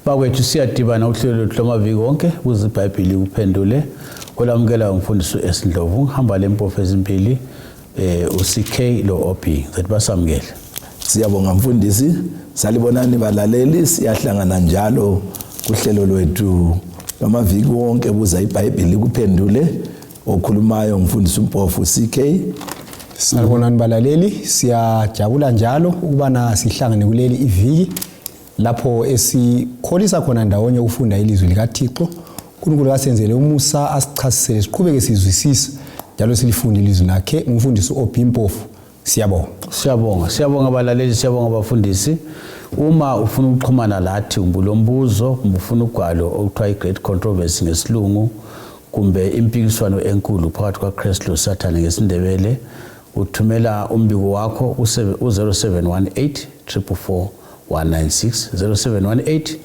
bakwethu siyadibana uhlelo lwamaviki wonke ukuze iBhayibheli kuphendule olamukela umfundisi uEsindlovu ngihamba leMpofu ezimbili uCK lo OP zathi basamukele. Siyabonga mfundisi, salibonani balaleli, siyahlangana njalo kuhlelo lwethu lwamaviki wonke buza iBhayibheli kuphendule okhulumayo umfundisi uMpofu CK. Salibonani balaleli, siyajabula njalo ukubana sihlangane kuleli iviki lapho esikholisa khona ndawonye ukufunda ilizwi likaThixo. uNkulunkulu kasenzele umusa asichasisele siqhubeke sizwisisa njalo silifunde ilizwi lakhe. Umfundisi uOP Mpofu, siyabonga. Siyabonga balaleli, siyabonga abafundisi. Uma ufuna ukuxhumana lathi umbulombuzo, ufuna ugwalo okuthiwa iGreat Controversy ngesilungu kumbe impikiswano enkulu phakathi kwaKristu loSathane ngesindebele, uthumela umbiko wakho u0718 444 196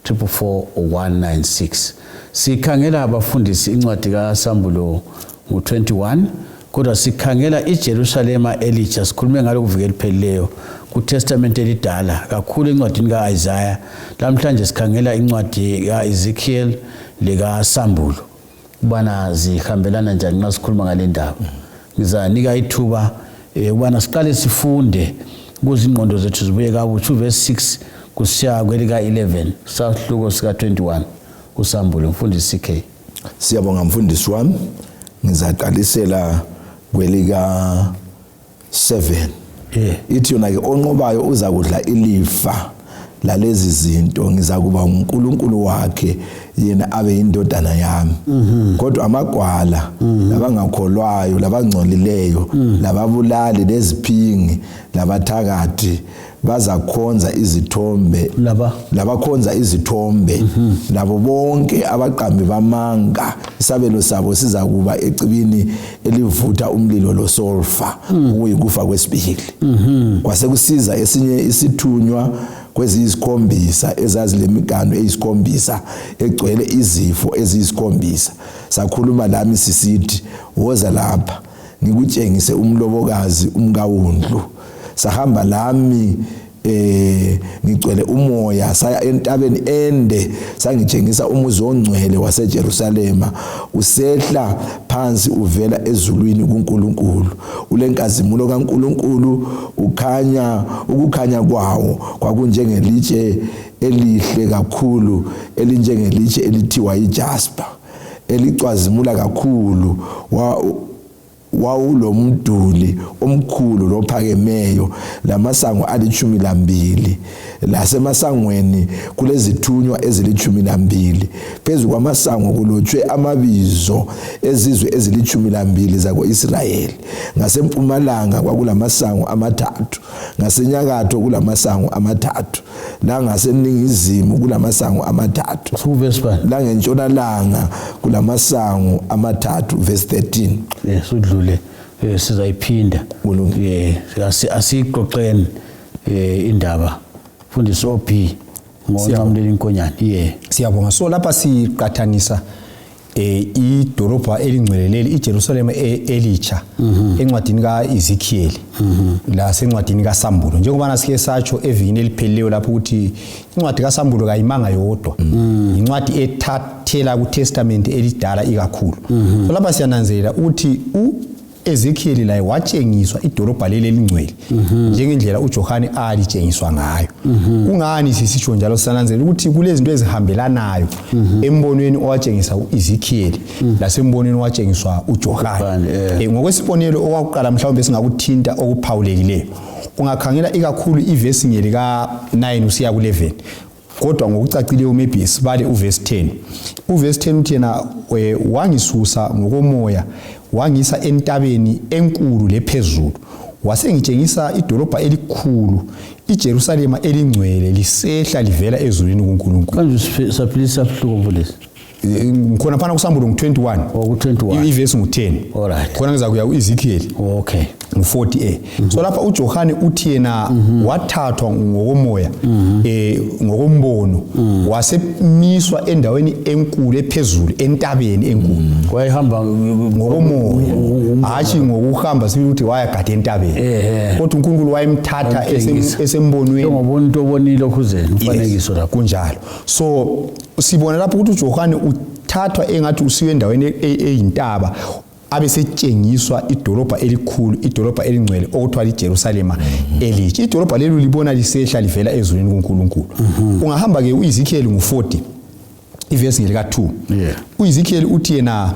0718 sikhangela abafundisi incwadi kaSambulo ngo21 kodwa sikhangela iJerusalema elitsha. Sikhulume ngalo kuviki eliphelileyo kuTestament elidala kakhulu incwadini kaIsaiah. Namhlanje sikhangela incwadi kaEzekiel lekaSambulo ubana zihambelana njani nxa sikhuluma ngale ndaba. Ngizanika ithuba ubana siqale sifunde ukuze ingqondo zethu zibuye kabutsha verse 6 kusiya kwelika 11 sahluko sika 21 kuSambulo. Mfundisi CK. Siyabonga mfundisi wami, ngizaqalisela kwelika 7. Ithi yona ke onqobayo uza kudla ilifa lalezi zinto, ngizakuba uNkulunkulu wakhe yena abe indodana yami. Kodwa amagwala labangakholwayo labangcolileyo lababulali leziphingi labathakathi bazakhonza izithombe labakhonza izithombe labo bonke abaqambi bamanga, isabelo sabo sizakuba ecibini elivutha umlilo losulfa ukuyikufa kwesibili. Kwase kusiza esinye isithunywa kweziyisikhombisa ezazilemiganu eyisikhombisa egcwele izifo eziyisikhombisa. Sakhuluma lami sisithi, woza lapha ngikutshengise umlobokazi umkawundlu. Sahamba lami ngicwele umoya saya entabeni ende, sangitshengisa umuzi ongcwele waseJerusalema usehla phansi uvela ezulwini kuNkulunkulu. Ulenkazimulo kaNkulunkulu ukukhanya kwawo kwakunjengelitshe elihle kakhulu elinjengelitshe elithiwa iJasper elicwazimula kakhulu. Wawulomduli omkhulu lophakemeyo lamasango ali12, lasemasangweni kulezithunywa ezili12. Phezu kwamasango kulotshwe amabizo ezizwe ezili12 zako-Israyeli. Ngasempumalanga kwakulamasango amathathu, ngasenyakatho kulamasango amathathu, langaseningizimu kulamasango amathathu, langentshonalanga kulamasango amathathu. Verse 13. Yes, udlule sizayiphinda asiqoqeni indaba mfundisi OP ngoNcamleli Nkonyane. Siyabonga. So lapha siqathanisa idolobha elingcweleleli iJerusalema elitsha encwadini kaEzekiel la sencwadini kaSambulo. Njengoba sike satsho evikini eliphelileyo lapho ukuthi incwadi kaSambulo kayimanga yodwa, incwadi ethathela kuTestament elidala ikakhulu. So lapha siyananzelela ukuthi uEzekiel laye watshengiswa idolobha leli elingcwele njengendlela uJohane alitshengiswa ngayo. Kungani sisitsho njalo? Sananzelela ukuthi kulezinto ezihambelanayo embonweni owatshengisa uEzekiel lasembonweni owathengiswa uJohane. Ngokwesibonelo okwakuqala mhlawumbe singakuthinta okuphawulekileyo, ungakhangela ikakhulu ivesi ngelika 9 usiya ku11, kodwa ngokucacileyo maybe sibale uverse 10. Uverse 10 uthi yena wangisusa ngokomoya wangisa entabeni enkulu lephezulu, wasengitshengisa idolobha elikhulu iJerusalema elingcwele lisehla livela ezulwini kuNkulunkulu. Kanje saphilisa hluko mfundisi. Ngikhona phana kuSambulo ngo21 ku21 ivesi ngo10. Alright. Khona ngizakuya uEzekiel. Okay. Ngo40. So lapha uJohane uthi yena wathathwa ngokomoya ngokombono wasemiswa endaweni enkulu ephezulu entabeni enkulu wayehamba ngokomoya hashi ngokuhamba sibuthi wayagada entabeni kodwa uNkulunkulu wayemthatha esembonweni ngobona into obonile okhuzeni umfanekiso lapho kunjalo. So sibona lapho ukuthi uJohane uthathwa engathi usiwe endaweni eyintaba abesetshengiswa idolobha elikhulu, idolobha elingcwele okuthiwa iJerusalema elitsha. Idolobha lelo libona lisehla livela ezulwini kuNkulunkulu. Ungahamba ke uEzekiel ngo40 ivesi lika2. uEzekiel uthi yena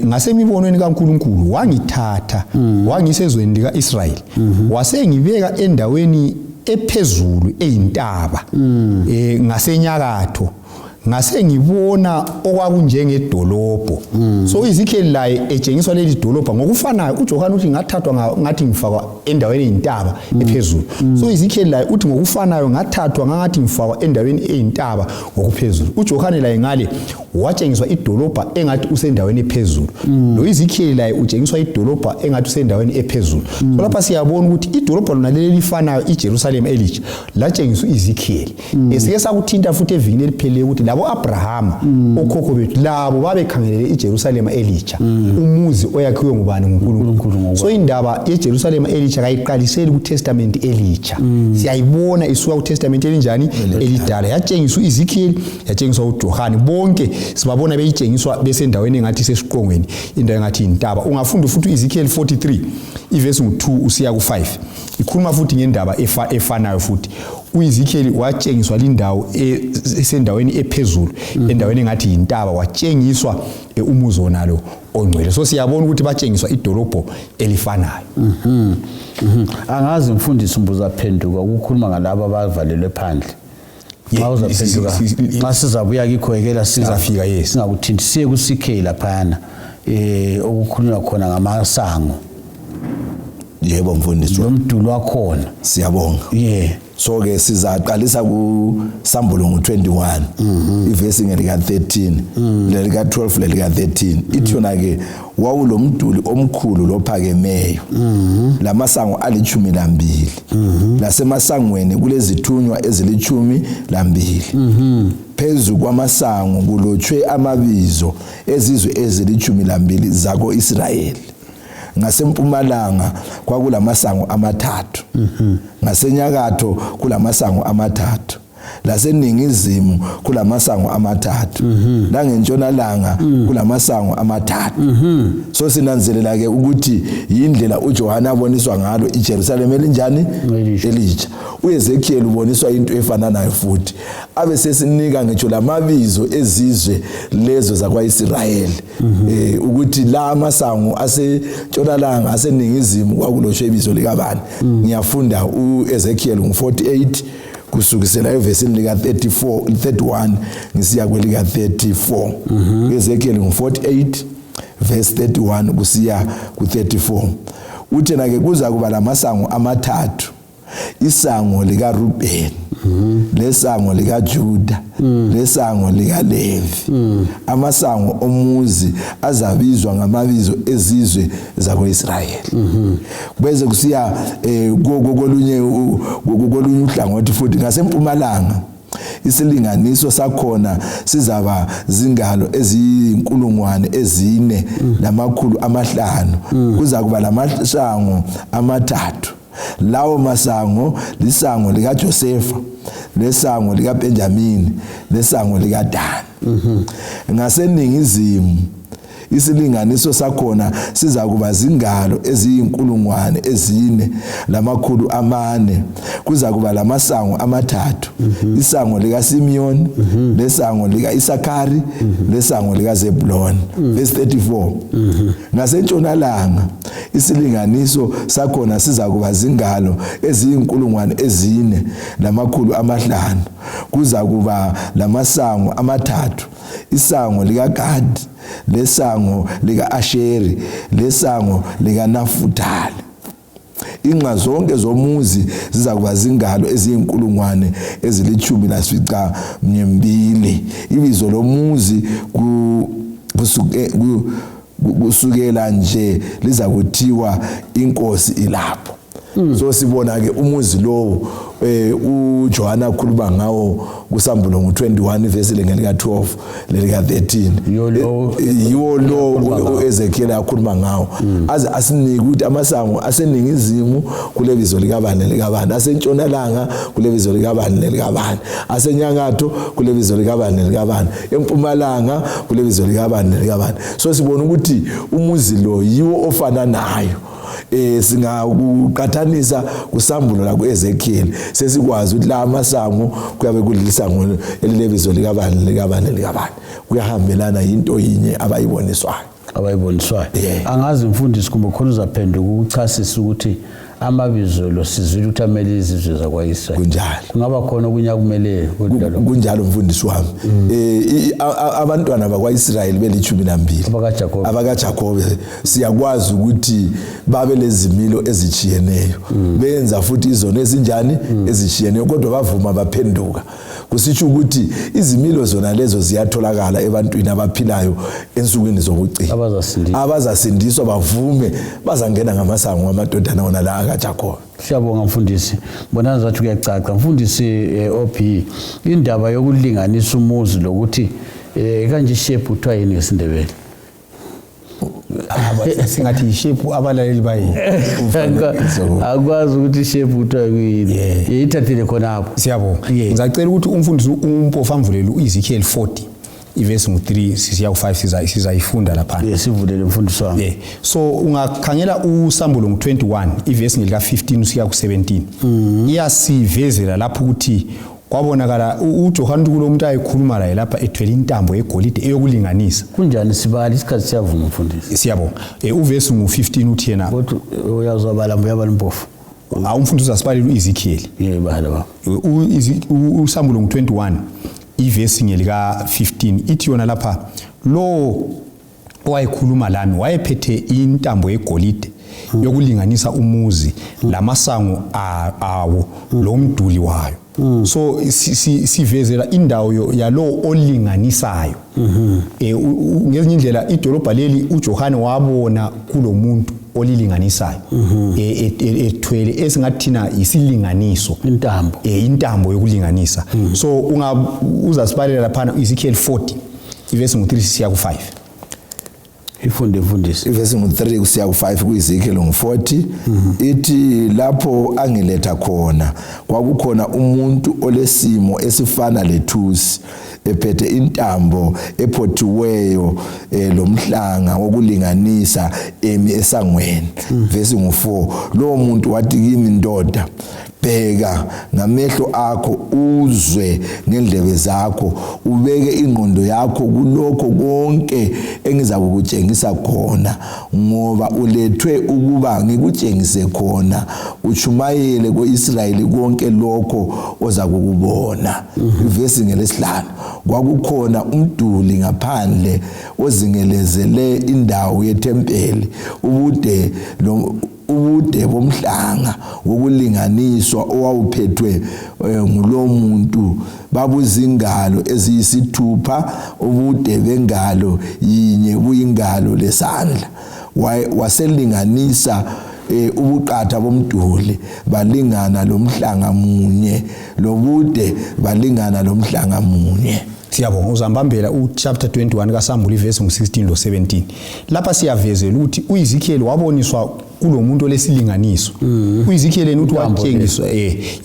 ngasemibonweni kaNkulunkulu wangithatha wangisezweni likaIsrayeli wasengibeka endaweni ephezulu eyintaba ngasenyakatho ngase ngibona okwakunjengedolobho. So Ezekiel laye etshengiswa leli dolobha ngokufanayo. uJohane uthi ngathathwa ngathi ngifakwa endaweni eyintaba ephezulu. So Ezekiel laye uthi ngokufanayo ngathathwa ngathi ngifakwa endaweni eyintaba ngokuphezulu. uJohane laye ngale watshengiswa idolobha engathi usendaweni ephezulu. Lo Ezekiel laye utshengiswa idolobha engathi usendaweni ephezulu. So lapha siyabona ukuthi idolobha lona leli lifanayo iJerusalem elitsha latshengiswa uEzekiel. Esike sakuthinta futhi evikini eliphele ukuthi Abraham okhokho bethu labo babekhangelele iJerusalem elitsha umuzi oyakhiwe ngubani nguNkulunkulu. So indaba yeJerusalem elitsha kayiqaliseli kuTestament elitsha. Siyayibona isuka kuTestament elinjani elidala. Yatshengiswa uEzekiel, yatshengiswa uJohane, bonke sibabona beyitshengiswa besendaweni engathi sesiqongweni, indawo engathi intaba. Ungafunda futhi uEzekiel 43 ivesi ngo2 usiya ku5 ikhuluma futhi ngendaba efanayo futhi. uEzekiel watshengiswa lindawo esendaweni ephezulu endaweni engathi intaba, watshengiswa umuzi onalo ongcwele. So siyabona ukuthi batshengiswa idolobho elifanayo. Angazi mfundisi umbuza phenduka ukukhuluma ngalabo abavalelwe phandle. Xa uzaphenduka xa sizabuya kikhoyekela sizafika singakuthinti siye kuCK laphana okukhulunywa khona ngamasango. Yebo mfundisi, lo mdulo wakhona siyabonga. So ke sizaqalisa kuSambulo ngo21 ivesi ngelika 13 lelika 12 lelika 13 ithona ke wawulo mduli omkhulu lophakemeyo lamasango ali12 lasemasangweni kulezithunywa ezili12 phezu kwamasango kulotshwe amabizo ezizwe ezili12 zako Israyeli. Ngasempumalanga kwakulamasango amathathu, ngasenyakatho kulamasango amathathu, laseningizimu kulamasango amathathu, langentshonalanga kulamasango amathathu. So sinanzelela ke ukuthi indlela uJohane aboniswa ngalo iJerusalem elinjani elitsha. uEzekiel uboniswa into efananayo futhi abe sesinika ngitsho lamabizo ezizwe lezo zakwaIsrayeli ukuthi la masango asentshonalanga aseningizimu kwakulotshwe ibizo likabani. Ngiyafunda uEzekiel ngo48 kusukisela evesini lika 31 ngisiya kwelika 34. Ezekiel ngo48 verse 31 kusiya ku34 uthena ke kuza kuba lamasango amathathu, isango lika Rubeni, lesango lika Juda, lesango lika Levi. Amasango omuzi azabizwa ngamabizo ezizwe zakoIsrayeli. Bese kusiya kolunye uhlangothi futhi ngasempumalanga isilinganiso sakhona sizaba zingalo eziyinkulungwane 4,500. Kuza kuba lamasango amathathu. Lawo masango lisango lika Josefa, lesango lika Benjamin, lesango lika Dan. Ngaseningizimu isilinganiso sakhona siza kuba zingalo eziyinkulungwane 4,400. Kuza kuba lamasango amathathu, isango lika Simeon, lesango lika Isakari, lesango lika Zebuloni. Verse 34. Ngasentshonalanga isilinganiso sakhona siza kuba zingalo eziyinkulungwane 4,500. Kuza kuba lamasango amathathu, isango lika Gadi, lesango lika Asheri, lesango lika Naftali. Inqa zonke zomuzi ziza kuba zingalo eziyinkulungwane 12. Ibizo lomuzi kusukela nje liza kuthiwa inkosi ilapho. so sibona ke umuzi lo uJohana akhuluma ngawo kusambulo ngo21 verse lengeka 12 lelika 13 yiwo lo Ezekiel akhuluma ngawo aze asinike ukuthi amasango aseningizimu kule bizo likabani likabani asentshonalanga kule bizo likabani likabani asenyakatho kule bizo likabani likabani empumalanga kule bizo likabani likabani so sibona ukuthi umuzi lo yiwo ofana nayo singakuqathanisa kusambulo la kuEzekiel sesikwazi ukuthi la amasango kuyabe kulisango elilebizo likabani likabani likabani kuyahambelana into yinye abayiboniswayo angazi mfundisi kumbe khona uzaphenduka ukuchasisa ukuthi amabizo lo sizwile ukuthi amele izizwe zakwaIsrael kunjalo kungaba khona kunyakumele kunjalo mfundisi wami abantwana bakwaIsrael beli12 abakaJakobe siyakwazi ukuthi babe lezimilo ezichiyeneyo benza futhi izono ezinjani ezichiyeneyo kodwa bavuma baphenduka kusitsho ukuthi izimilo zona lezo ziyatholakala ebantwini abaphilayo ensukwini zokucina abazasindiswa bavume bazangena ngamasango amadodana wona la akaJakobe. Siyabonga mfundisi. Bona zathi kuyacaca mfundisi OP indaba yokulinganisa umuzi lokuthi kanje shape uthiwa yini ngesindebele. Singathi shape abalaleli bayi. Akwazi ukuthi shape uthiwa yini. Yithathile khona apho. Siyabonga. Ngizacela ukuthi umfundisi uMpofu amvulele uEzekiel 40 iverse ngo3 sisiya ku5 sizayifunda lapha. Sivulele mfundisi wami. So ungakhangela usambulo ngo21 iverse ngelika 15 usiya ku17. Iyasivezela lapho ukuthi kwabonakala uJohana kulo umuntu ayikhuluma la lapha ethwele intambo yegolide eyokulinganisa. Kunjani sibali isikhathi siyavuma mfundisi. Siyabonga. Uverse ngo15 uthi yena kodwa uyazobala mbuyabala Mpofu. Umfundisi asibali uEzekiel. Bala baba. Usambulo ngo21 iverse ngelika 15 ithi yona lapha lo owayikhuluma lami wayephethe intambo yegolide yokulinganisa umuzi lamasango awo lo mduli wayo. So sivezela indawo yalo olinganisayo. Ngezinye indlela idolobha leli uJohane wabona kulomuntu olilinganisayo ethwele esingathina isilinganiso intambo yokulinganisa. So uzasibalela lapha Ezekiel 40 iverse ngo3 siya ku5. Ifunde mfundisi iverse ngo3 kusiya ku5 kuEzekiel ngo40 ithi lapho angiletha khona kwakukhona umuntu olesimo esifana lethusi ephethe intambo ephothiweyo lomhlanga wokulinganisa esangweni. Verse ngo4 lo muntu wathi kimi ndoda bheka ngamehlo akho uzwe ngendlebe zakho ubeke ingqondo yakho kulokho konke engizakutshengisa khona ngoba ulethwe ukuba ngikutshengise khona uchumayele koIsrayeli konke lokho ozakubona. Verse ngelesihlanu kwakukhona umduli ngaphandle ozingelezele indawo yethempeli ubude bomhlanga wokulinganiswa owawuphethwe ngulo muntu babuzingalo eziyisithupha ubude bengalo yinye kuyingalo lesandla waselinganisa ubuqatha bomduli balingana lomhlanga munye lobude balingana lomhlanga munye. Siyabonga uzambambela uchapter 21 kaSamuel iverse ngo16 lo17 lapha siyavezela ukuthi uEzekiel waboniswa kulomuntu olesilinganiso. uEzekiel uthi watshengiswa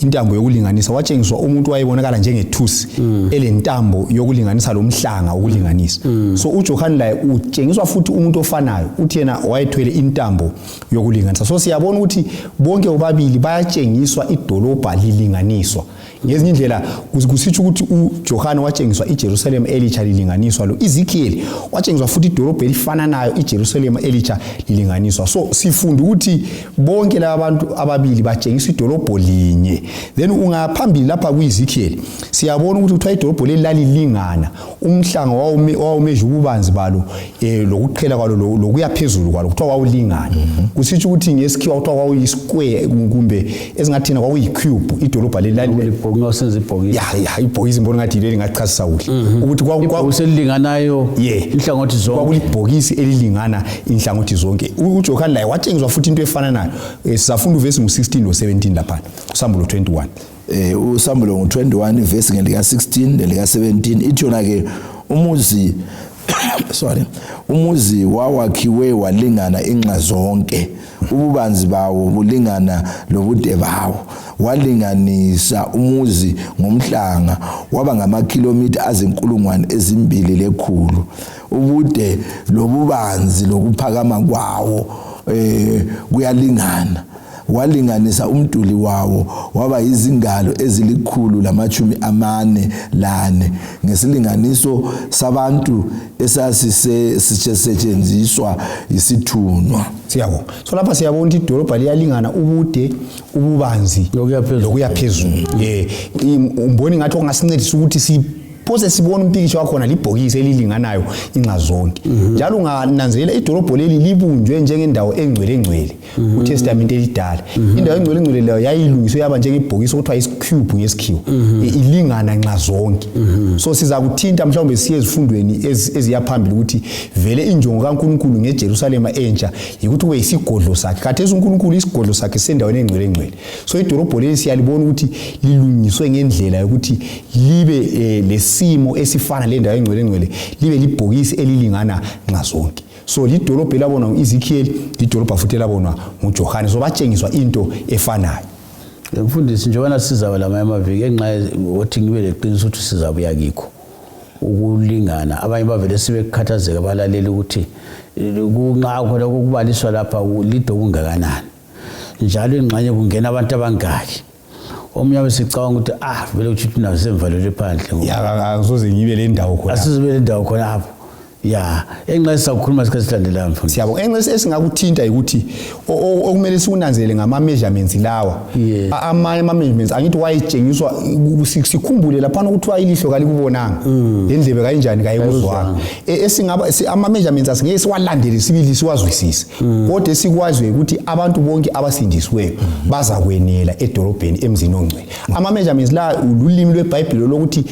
intambo yokulinganisa watshengiswa umuntu wayebonakala njengethusi elentambo yokulinganisa lomhlanga wokulinganisa. So uJohane la utshengiswa futhi umuntu ofanayo uthi yena wayethwele intambo yokulinganisa. So siyabona ukuthi bonke obabili bayatshengiswa idolobha lilinganiswa. Ngezinye indlela kusitsho ukuthi uJohane watshengiswa iJerusalem elitsha lilinganiswa lo Ezekiel watshengiswa futhi idolobha elifana nayo iJerusalem elitsha lilinganiswa. So sifunda ukuthi bonke laba bantu ababili batshengiswa idolobho linye. Then ungaphambili lapha kuEzekiel siyabona ukuthi uthiwa idolobho lelilingana umhlanga wawumeasure ububanzi balo lokuqhela kwalo lokuya phezulu kwalo kuthiwa wawulingana. Kusitsho ukuthi ngesikhiwa kuthiwa wawuyisquare kumbe esingathina kwakuyicube idolobha leli ngosenza ibhokisi ya ibhokisi mbona ngathi leli ngachasisa kuhle ukuthi ibhokisi elilinganayo inhlangothi zonke kwakulibhokisi elilingana inhlangothi zonke uJohn la watshengiswa futhi into efana nayo sisafunda uvesi mu16 no17 lapha usambulo 21 usambulo ngo21 ivesi ngelika 16 nelika 17 ithona ke umuzi wawakhiwe walingana inxa zonke ububanzi bawo bulingana lobude bawo walinganisa umuzi ngomhlanga waba ngamakhilomitha azinkulungwane ezimbili lekhulu ubude lobubanzi lokuphakama kwawo kuyalingana walinganisa umduli wawo waba izingalo ezilikhulu lamachumi amane lane ngesilinganiso sabantu esasisetshenziswa isithunwa siyabona so lapha siyabona ukuthi idolobha liyalingana ubude ububanzi lokuya phezulu umboni ngathi ongasincedisa ukuthi pose sibona umpikisho wakhona libhokisi elilinganayo inxa zonke njalo ungananzelela idolobho leli libunjwe njengendawo engcwele uTestament elidala indawo engcwele leyo yayilungiswe yaba njengebhokisi okuthiwa iscube ngesikhiwo ilingana inxa zonke so siza kuthinta mhlawumbe siye ezifundweni eziyaphambili ukuthi vele injongo kaNkulunkulu ngeJerusalem entsha ukuthi kube yisigodlo sakhe khathesi uNkulunkulu isigodlo sakhe sendaweni engcwele so idolobho leli siyalibona ukuthi lilungiswe ngendlela yokuthi libe lesimo esifana le ndawo engcwele libe libhokisi elilingana nxa zonke so lidolobho labonwa uEzekiel lidolobho futhi labonwa uJohane so batshengiswa into efanayo mfundisi njengoba sizaba lamaviki enxa othi ngibe leqiniso ukuthi sizabuya kikho ukulingana abanye bavele sibekhathazeka abalaleli ukuthi kunqa khona ukubaliswa lapha lido kungakanani njalo ingxenye kungena abantu abangaki omnye besicabanga ukuthi vele uthi thina semvalele phandle ya akusoze ngibe le ndawo khona asizibe le ndawo khona apho ya enxa sisakhuluma sikhathi silandelayo mfundisi siyabona enxa esingakuthinta ukuthi okumele sikunanzelele ngama measurements lawa ama measurements angithi wayetshengiswa sikhumbule lapha ukuthi wayilihlo kalikubonanga lendlebe kayinjani kayikuzwanga esingaba ama measurements asingeke siwalandele sibili siwazwisise kodwa esikwazi ukuthi abantu bonke abasindisiweyo baza kwenela edolobheni emzini ongcwele ama measurements la ulimi lweBhayibheli lokuthi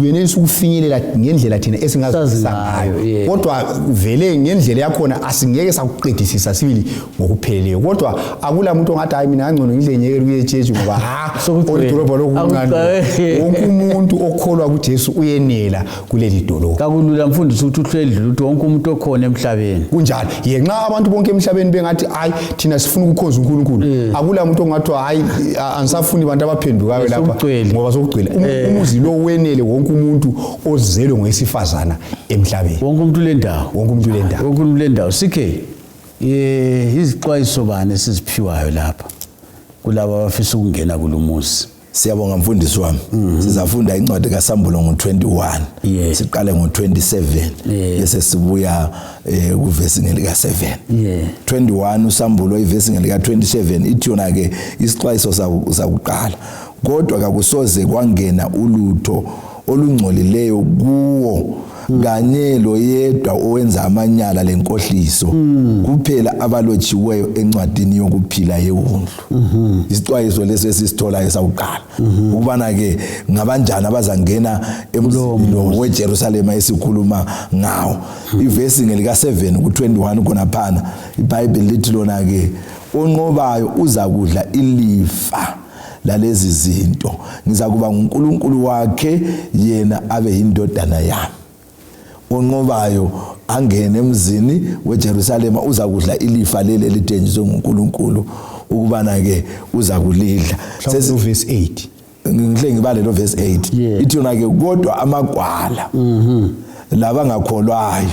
lwenelisa ukufinyelela ngendlela thina esingazisanga kodwa vele ngendlela yakhona asingeke sakuqedisisa sibili ngokupheleleyo kodwa akula umuntu ongathi hayi mina ngcono ngidlenyekela kuye church ngoba idolobho lokuncane wonke umuntu okholwa kuJesu uyenela kuleli dolobho kakulula mfundisi ukuthi uhleli ukuthi wonke umuntu okhona emhlabeni kunjalo yenqa abantu bonke emhlabeni bengathi hayi thina sifuna ukukhonza uNkulunkulu akula umuntu ongathi hayi anisafuni abantu abaphendukayo lapha ngoba sokugcwele umuzi lo wenele wonke umuntu ozelwe ngoyesifazana emhlabeni wonke umuntu le ndawo sikhe izixwayiso bani esiziphiwayo lapha kulabo abafisa ukungena kulumuzi siyabonga mfundisi wami sizafunda incwadi kaSambulo ngo21 siqale ngo27 bese sibuya kuvesi ngelika 7 21 uSambulo ivesi ngelika 27 ithi yona ke isixwayiso sakuqala kodwa kakusoze kwangena ulutho olungcolileyo kuwo kanye lo yedwa owenza amanyala lenkohliso kuphela abalotshiweyo encwadini yokuphila yewundlu isixwayiso leso esisithola esawuqala ukubana ke ngabanjani abazangena emzini weJerusalem esikhuluma ngawo ivesi ngelika 7 ku21 khona phana iBhayibheli lithi lona ke onqobayo uza kudla ilifa lalezi zinto ngizakuba nguNkulunkulu wakhe yena abe yindodana yami onqobayo angene emzini weJerusalem uza kudla ilifa leli elithenjiswe nguNkulunkulu ukubana ke uza kulidla verse 8 ngihle ngibale lo verse 8 ithi yona ke kodwa amagwala laba ngakholwayo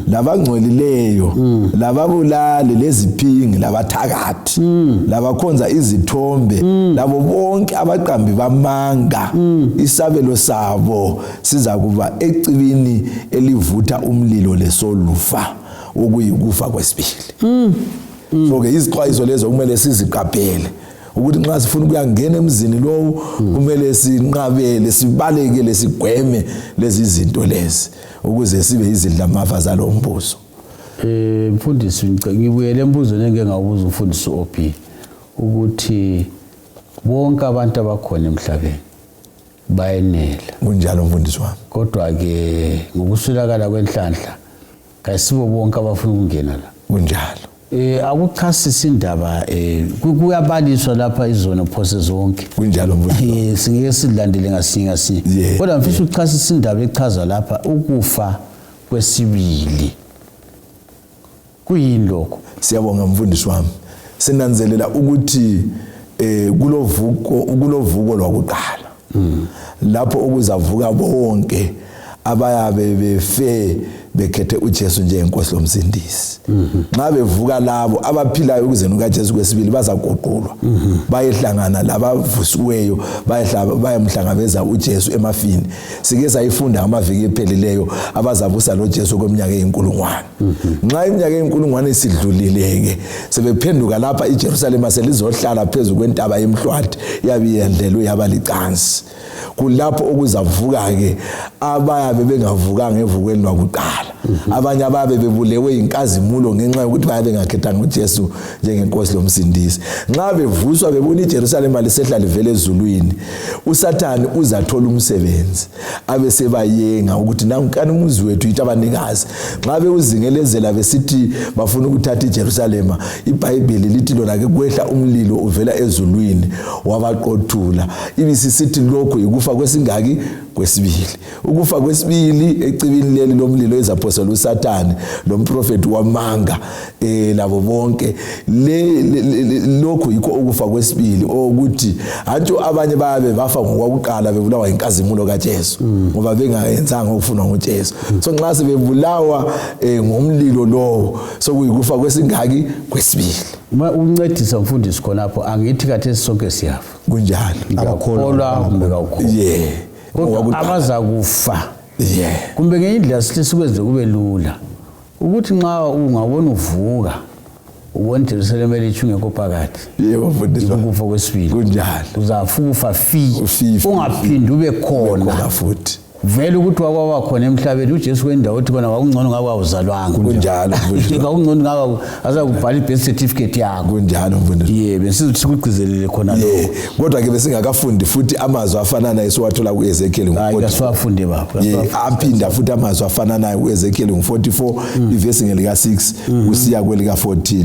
labangcwelileyo lababulali leziphingi labathakathi labakhonza izithombe labo bonke abaqambi bamanga isabelo sabo siza kuba ecibini elivutha umlilo lesolufa okuyikufa kwesibili so ke izixwayiso lezo kumele siziqaphele ukuthi nxa sifuna ukuyangena emzini lo kumele sinqabele sibalekele sigweme lezi zinto lezi ukuze sibe izidlamafa zalombuso mfundisi ngibuyele embuzweni engengawubuza umfundisi OP ukuthi bonke abantu abakhona emhlabeni bayenele kunjalo mfundisi wami kodwa ke ngokuswelakala kwenhlanhla kayisibo bonke abafuna ukungena la kunjalo akuchasisa indaba kuyabaliswa lapha izono phose zonke kunjalo mfundisi singeke silandele ngasinye kodwa mfisa ukuchasisa indaba echaza lapha ukufa kwesibili kuyini lokho siyabonga mfundisi wami sinanzelela ukuthi kulovuko lwakuqala lapho okuzavuka bonke abayabe befe bekhethe uJesu njengenkosi lomsindisi nxa bevuka labo abaphilayo ukuzeni kaJesu kwesibili bazagoqulwa bayehlangana labavusiweyo bayamhlangabeza uJesu emafini sike sayifunda amaviki ephelileyo abazabusa loJesu kweminyaka eyinkulungwane nxa iminyaka eyinkulungwane isidlulileke sebephenduka lapha iJerusalema selizohlala phezulu kwentaba yemhlwathi yabiyendlelwe yaba licansi kulapho okuzavuka ke abayabe bengavukanga evukweni lwakuqala abanye ababe bebulewe inkazimulo ngenxa yokuthi bayabe bengakhethanga uJesu njengenkosi lomsindisi nxa bevuswa bebona iJerusalema lisehla livele ezulwini uSathane uzathola umsebenzi abe sebayenga ukuthi nankani umuzi wethu itabanikazi nxa beuzingelezela besithi bafuna ukuthatha iJerusalema iBhayibheli lithi lona ke kwehla umlilo uvela ezulwini wabaqothula ibisisithi lokho ukufa kwesingaki kwesibili ukufa kwesibili ecibini leli lomlilo ezaphoselwa uSathane lomprofeti wamanga labo bonke lokho yikho ukufa kwesibili ukuthi hantu abanye babe bafa ngokwakuqala bebulawa inkazimulo kaJesu ngoba bengayenzanga ukufuna ngoJesu so nxa sebebulawa ngomlilo lowo sokuyikufa kwesingaki kwesibili uncedisa mfundisi khonapho angithi kathesi sonke siyafa kunjalo akakholwa kumbe akukholwa kodwa abazakufa kumbe ngeindlela sithi sikwenze kube lula ukuthi nxa ungabona uvuka ubona iJerusalem elithungeko phakathi yebo mfundisi ukufa kwesibili kunjalo uzafufa ungaphindi ube khona futhi vele ukuthi wakwaba khona emhlabeni uJesu kwendawo uthi kona wakungcono ngabe awuzalwanga kunjalo wakungcono ngabe azakubhala ibirth certificate yakho kunjalo mfundisi yebo sizikugcizelele khona lokho kodwa ke besingakafundi futhi amazwi afana naye siwathola kuEzekiel ngasiwafunde baba aphinda futhi amazwi afana naye kuEzekiel 44 ivesi ngelika 6 kusiya kwelika 14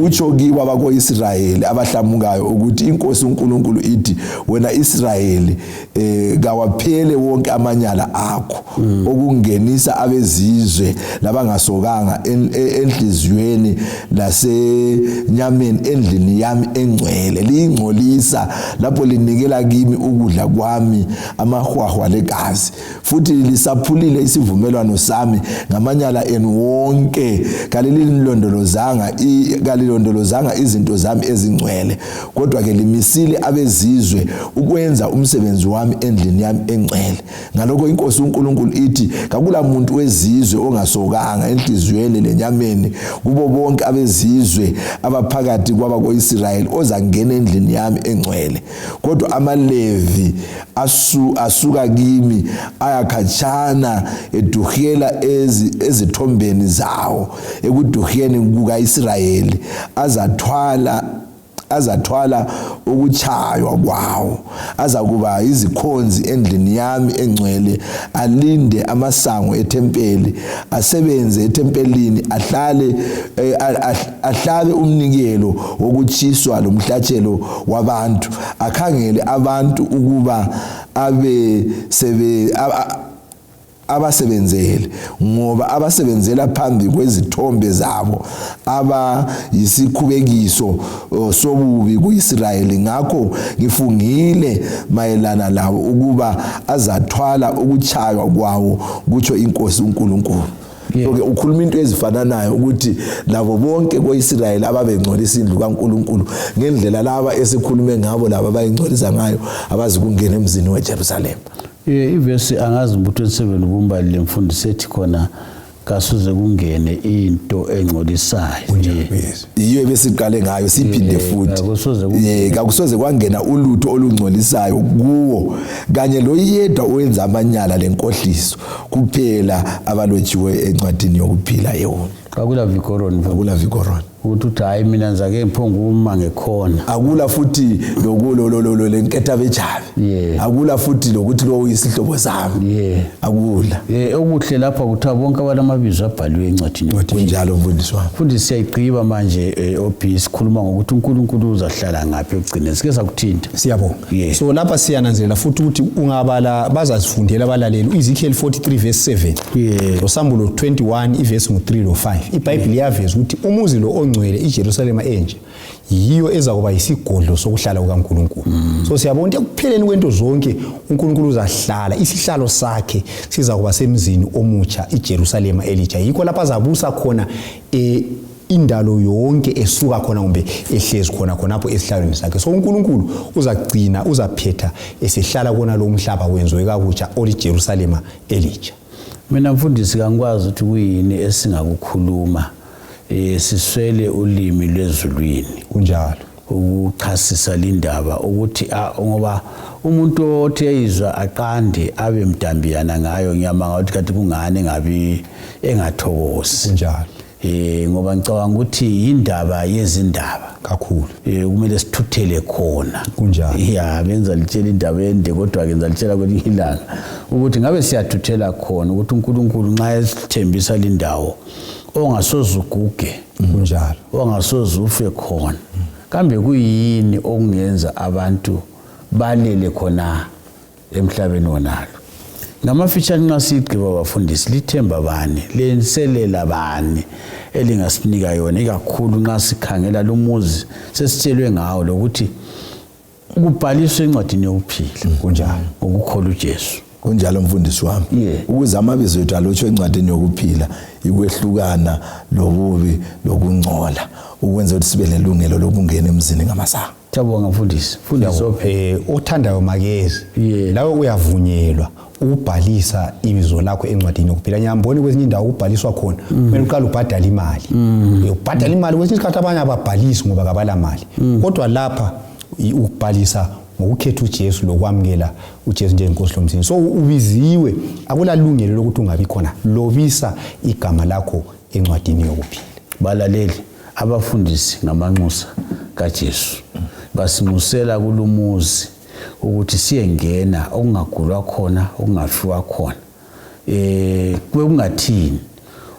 utsho kibo abako-Israyeli abahlamukayo ukuthi inkosi uNkulunkulu ithi wena Israyeli kawaphele wonke amanyala akho okungenisa abezizwe labangasokanga enhliziyweni lasenyameni endlini yami engcwele lingcolisa lapho linikela kimi ukudla kwami amahwahwa legazi futhi lisaphulile isivumelwano sami ngamanyala enu wonke kalilondolozanga izinto zami ezingcwele kodwa ke limisile abezizwe ukwenza umsebenzi wami endlini yami engcwele ngalokho inkosi uNkulunkulu ithi kakula muntu wezizwe ongasokanga enhliziyweni lenyameni kubo bonke abezizwe abaphakathi kwabako-Israyeli ozangena endlini yami engcwele kodwa amaLevi asuka kimi ayakhatshana eduhela ezithombeni zawo ekuduheni kuka-Israyeli azathwala ukuchaywa kwawo azakuba izikhonzi endlini yami engcwele alinde amasango ethempeli asebenze ethempelini ahlabe umnikelo wokuchiswa lomhlatshelo wabantu akhangele abantu ukuba abasebenzele ngoba abasebenzela phambi kwezithombe zabo abayisikhubekiso sobubi kuIsrayeli ngakho ngifungile mayelana labo ukuba azathwala ukuchaywa kwawo kutsho inkosi uNkulunkulu okay ukhuluma into ezifananayo ukuthi labo bonke koIsrayeli ababengcolisa indlu kaNkulunkulu ngendlela laba esikhulume ngabo laba abayingcolisa ngayo abazikungena emzini weJerusalem ivesi angazi ukuthi 27 kumbali lemfundisi ethi khona kasuze kungene into engcolisayo iyo besiqale ngayo siphinde futhi kakusoze kwangena ulutho olungcolisayo kuwo kanye loyedwa owenza amanyala lenkohliso kuphela abalotshiwe encwadini yokuphila yona akula vikoroni ukuthi hayi mina ngizake ngiphonga uma ngekhona. Akula futhi lokulo lenketha bejabe. Akula futhi lokuthi lo uyisihlobo sami. Akula. Okuhle lapha kuthiwa bonke abanamabizo abhaliwe encwadini. Kunjalo mfundisi wami. Futhi siyayigqiba manje OP sikhuluma ngokuthi uNkulunkulu uzahlala ngaphi ekugcineni. Sike sakuthinta. Siyabonga. So lapha siyananzelela futhi ukuthi ungabala bazasifundela abalaleli Ezekiel 43 verse 7. Losambulo 21 iverse 3 lo 5. iBhayibheli yaveza ukuthi umuzi lo ongcwele iJerusalem enje yiyo eza kuba isigodlo sokuhlala kukaNkulunkulu. So siyabona ukuthi ekupheleni kwento zonke uNkulunkulu uzahlala isihlalo sakhe siza kuba semzini omutsha iJerusalem elitsha. Yikho lapha azabusa khona indalo yonke esuka khona kumbe ehlezi khona khonapho esihlalweni sakhe. So uNkulunkulu uzagcina uzaphetha esihlala kona lo mhlaba wenziwe kabutsha oliJerusalem elitsha. Mina mfundisi ngikwazi ukuthi kuyini esingakukhuluma siswele ulimi lwezulwini kunjalo ukuchasisa lindaba ukuthi ngoba umuntu othi eyizwa aqande abe mdambiyana ngayo ngiyamanga ukuthi kanti kungane ngabi engathokozi kunjalo ngoba ngicabanga ukuthi indaba yezindaba kakhulu kumele sithuthele khona kunjalo benza litshela indaba ende kodwa ke ngizalitshela kwelinye ilanga ukuthi ngabe siyathuthela khona ukuthi uNkulunkulu nxa esithembisa lindawo ongasoze uguge kunjalo ongasoze ufe khona kambe kuyini okungenza abantu balele khona emhlabeni wonalo. Ngamafitshane nxa sigqiba abafundisi lithemba bani lenselela bani elingasinika yona ikakhulu nxa sikhangela lo muzi sesitshelwe ngawo lokuthi ukubhaliswa encwadini yokuphila kunjalo ukukholwa uJesu. Kunjalo mfundisi wami. Ukuze amabizo ethu alotshwe encwadini yokuphila ikwehlukana lobubi lokungcola ukwenza ukuthi sibe nelungelo lokungena emzini ngamasango. Siyabonga mfundisi. Mfundisi othandayo makezi lawe uyavunyelwa ukubhalisa ibizo lakho encwadini yokuphila. Ngiyambona kwezinye indawo ukubhaliswa khona kumele uqale ubhadale imali. Ubhadala imali kwesinye isikhathi abanye ababhalisi ngoba kabala mali. Kodwa lapha ukubhalisa ngokukhetha uJesu lokwamukela uJesu njengenkosi lomzini. So ubiziwe akulalungelo lokuthi ungabi khona. Lobisa igama lakho encwadini yokuphila. Balaleli abafundisi ngamanxusa kaJesu basinxusela kulumuzi ukuthi siyengena okungagulwa khona okungafiwa khona kube kungathini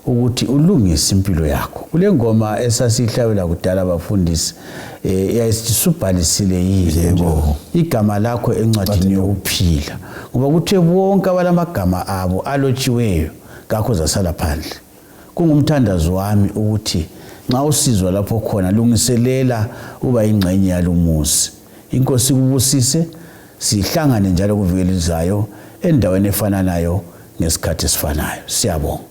ukuthi ulungise impilo yakho. Kule ngoma esasihlabela kudala abafundisi yayisubhalisile yilo igama lakho encwadini yokuphila ngoba kuthe bonke abalamagama abo alotshiweyo ngakho zasala phandle. Kungumthandazo wami ukuthi nxa usizwa lapho khona lungiselela uba ingxenye yalumuzi. Inkosi kubusise sihlangane njalo kuvikelizayo endaweni efana nayo ngesikhathi esifanayo. Siyabonga.